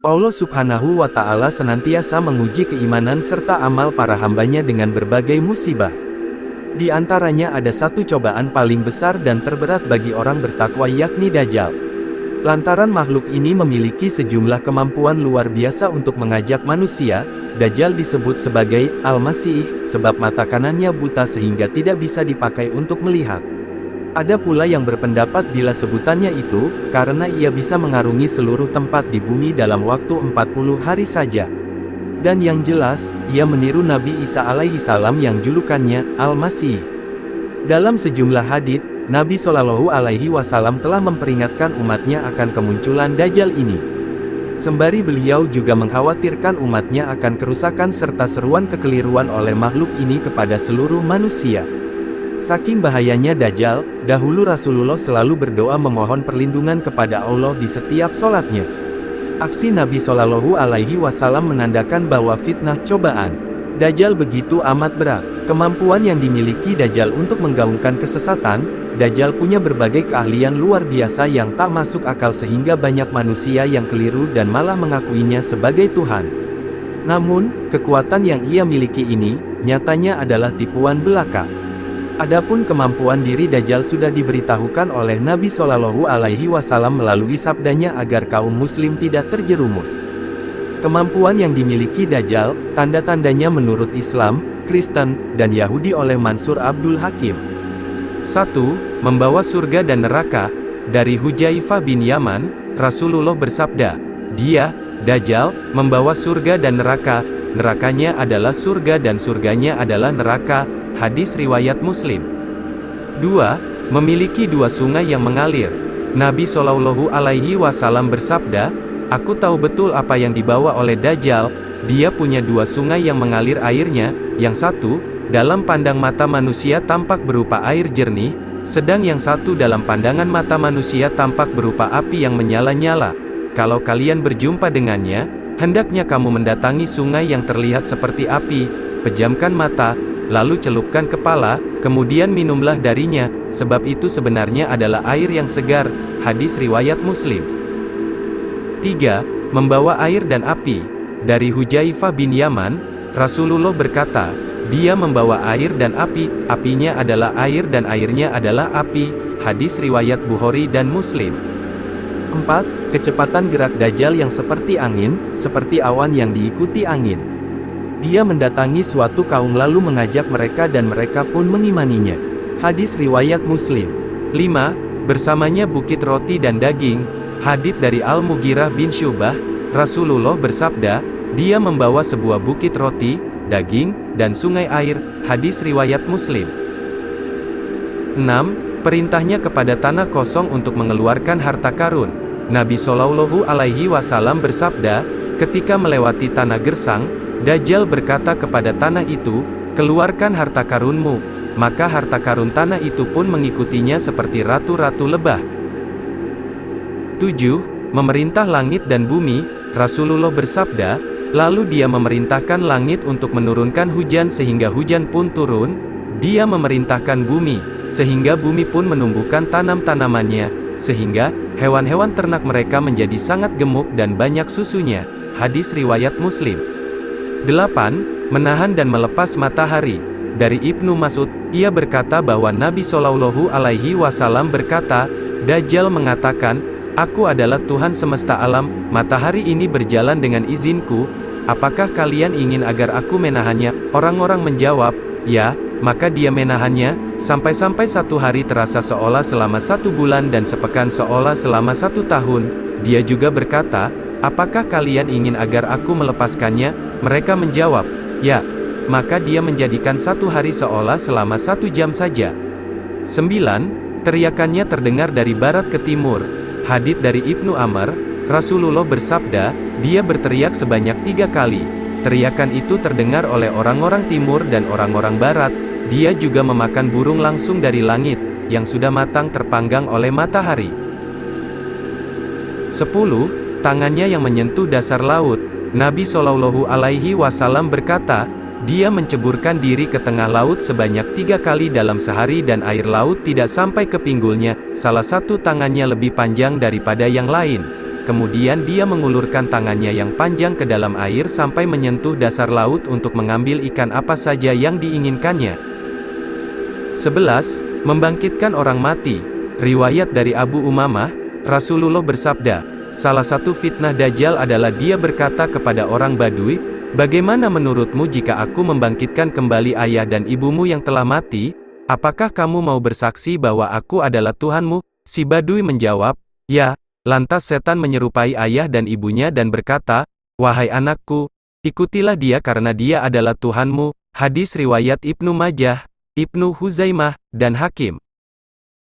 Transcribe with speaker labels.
Speaker 1: Allah Subhanahu wa Ta'ala senantiasa menguji keimanan serta amal para hambanya dengan berbagai musibah. Di antaranya ada satu cobaan paling besar dan terberat bagi orang bertakwa, yakni Dajjal. Lantaran makhluk ini memiliki sejumlah kemampuan luar biasa untuk mengajak manusia, Dajjal disebut sebagai Al-Masih, sebab mata kanannya buta sehingga tidak bisa dipakai untuk melihat. Ada pula yang berpendapat bila sebutannya itu, karena ia bisa mengarungi seluruh tempat di bumi dalam waktu 40 hari saja. Dan yang jelas, ia meniru Nabi Isa alaihi salam yang julukannya Al-Masih. Dalam sejumlah hadits, Nabi Shallallahu Alaihi Wasallam telah memperingatkan umatnya akan kemunculan Dajjal ini. Sembari beliau juga mengkhawatirkan umatnya akan kerusakan serta seruan kekeliruan oleh makhluk ini kepada seluruh manusia. Saking bahayanya Dajjal, dahulu Rasulullah selalu berdoa memohon perlindungan kepada Allah di setiap sholatnya. Aksi Nabi Shallallahu Alaihi Wasallam menandakan bahwa fitnah cobaan Dajjal begitu amat berat. Kemampuan yang dimiliki Dajjal untuk menggaungkan kesesatan, Dajjal punya berbagai keahlian luar biasa yang tak masuk akal sehingga banyak manusia yang keliru dan malah mengakuinya sebagai Tuhan. Namun, kekuatan yang ia miliki ini, nyatanya adalah tipuan belaka. Adapun kemampuan diri Dajjal sudah diberitahukan oleh Nabi Shallallahu Alaihi Wasallam melalui sabdanya agar kaum muslim tidak terjerumus. Kemampuan yang dimiliki Dajjal, tanda-tandanya menurut Islam, Kristen, dan Yahudi oleh Mansur Abdul Hakim.
Speaker 2: 1. Membawa surga dan neraka. Dari Hudzaifah bin Yaman, Rasulullah bersabda, "Dia, Dajjal, membawa surga dan neraka, nerakanya adalah surga dan surganya adalah neraka." Hadis riwayat Muslim. 2. Memiliki dua sungai yang mengalir. Nabi Shallallahu Alaihi Wasallam bersabda, "Aku tahu betul apa yang dibawa oleh Dajjal. Dia punya dua sungai yang mengalir airnya, yang satu dalam pandang mata manusia tampak berupa air jernih, sedang yang satu dalam pandangan mata manusia tampak berupa api yang menyala-nyala. Kalau kalian berjumpa dengannya, hendaknya kamu mendatangi sungai yang terlihat seperti api, pejamkan mata, lalu celupkan kepala, kemudian minumlah darinya, sebab itu sebenarnya adalah air yang segar." Hadis riwayat Muslim. 3. Membawa air dan api. Dari Hudzaifah bin Yaman, Rasulullah berkata, "Dia membawa air dan api, apinya adalah air dan airnya adalah api." Hadis riwayat Bukhari dan Muslim.
Speaker 1: 4. Kecepatan gerak Dajjal yang seperti angin, seperti awan yang diikuti angin. Dia mendatangi suatu kaum lalu mengajak mereka dan mereka pun mengimaninya. Hadis riwayat Muslim.
Speaker 2: 5. Bersamanya bukit roti dan daging. Hadits dari Al-Mughirah bin Syu'bah, Rasulullah bersabda, "Dia membawa sebuah bukit roti, daging, dan sungai air." Hadis riwayat Muslim. 6. Perintahnya kepada tanah kosong untuk mengeluarkan harta karun. Nabi Shallallahu Alaihi Wasallam bersabda, ketika melewati tanah gersang, Dajjal berkata kepada tanah itu, "Keluarkan harta karunmu." Maka harta karun tanah itu pun mengikutinya seperti ratu-ratu lebah. 7. Memerintah langit dan bumi. Rasulullah bersabda, lalu dia memerintahkan langit untuk menurunkan hujan sehingga hujan pun turun. Dia memerintahkan bumi, sehingga bumi pun menumbuhkan tanam-tanamannya, sehingga hewan-hewan ternak mereka menjadi sangat gemuk dan banyak susunya. Hadis riwayat Muslim. 8. Menahan dan melepas matahari. Dari Ibnu Mas'ud, ia berkata bahwa Nabi Shallallahu Alaihi Wasallam berkata, "Dajjal mengatakan, 'Aku adalah Tuhan semesta alam, matahari ini berjalan dengan izinku. Apakah kalian ingin agar aku menahannya?' Orang-orang menjawab, 'Ya.' Maka dia menahannya, sampai-sampai satu hari terasa seolah selama 1 bulan dan sepekan seolah selama 1 tahun. Dia juga berkata, 'Apakah kalian ingin agar aku melepaskannya?' Mereka menjawab, 'Ya.' Maka dia menjadikan 1 hari seolah selama 1 jam saja. 9. Teriakannya terdengar dari barat ke timur. Hadits dari Ibnu Amr, Rasulullah bersabda, dia berteriak sebanyak 3 kali. Teriakan itu terdengar oleh orang-orang timur dan orang-orang barat. Dia juga memakan burung langsung dari langit, yang sudah matang terpanggang oleh matahari. 10. Tangannya yang menyentuh dasar laut. Nabi Shallallahu Alaihi Wasallam berkata, dia menceburkan diri ke tengah laut sebanyak 3 kali dalam sehari dan air laut tidak sampai ke pinggulnya, salah satu tangannya lebih panjang daripada yang lain. kemudian dia mengulurkan tangannya yang panjang ke dalam air sampai menyentuh dasar laut untuk mengambil ikan apa saja yang diinginkannya. 11. Membangkitkan orang mati. Riwayat dari Abu Umamah, Rasulullah bersabda, salah satu fitnah Dajjal adalah dia berkata kepada orang Badui, bagaimana menurutmu jika aku membangkitkan kembali ayah dan ibumu yang telah mati? Apakah kamu mau bersaksi bahwa aku adalah Tuhanmu? Si Badui menjawab, ya. Lantas setan menyerupai ayah dan ibunya dan berkata, wahai anakku, ikutilah dia karena dia adalah Tuhanmu. Hadis riwayat Ibnu Majah, Ibnu Huzaimah, dan Hakim.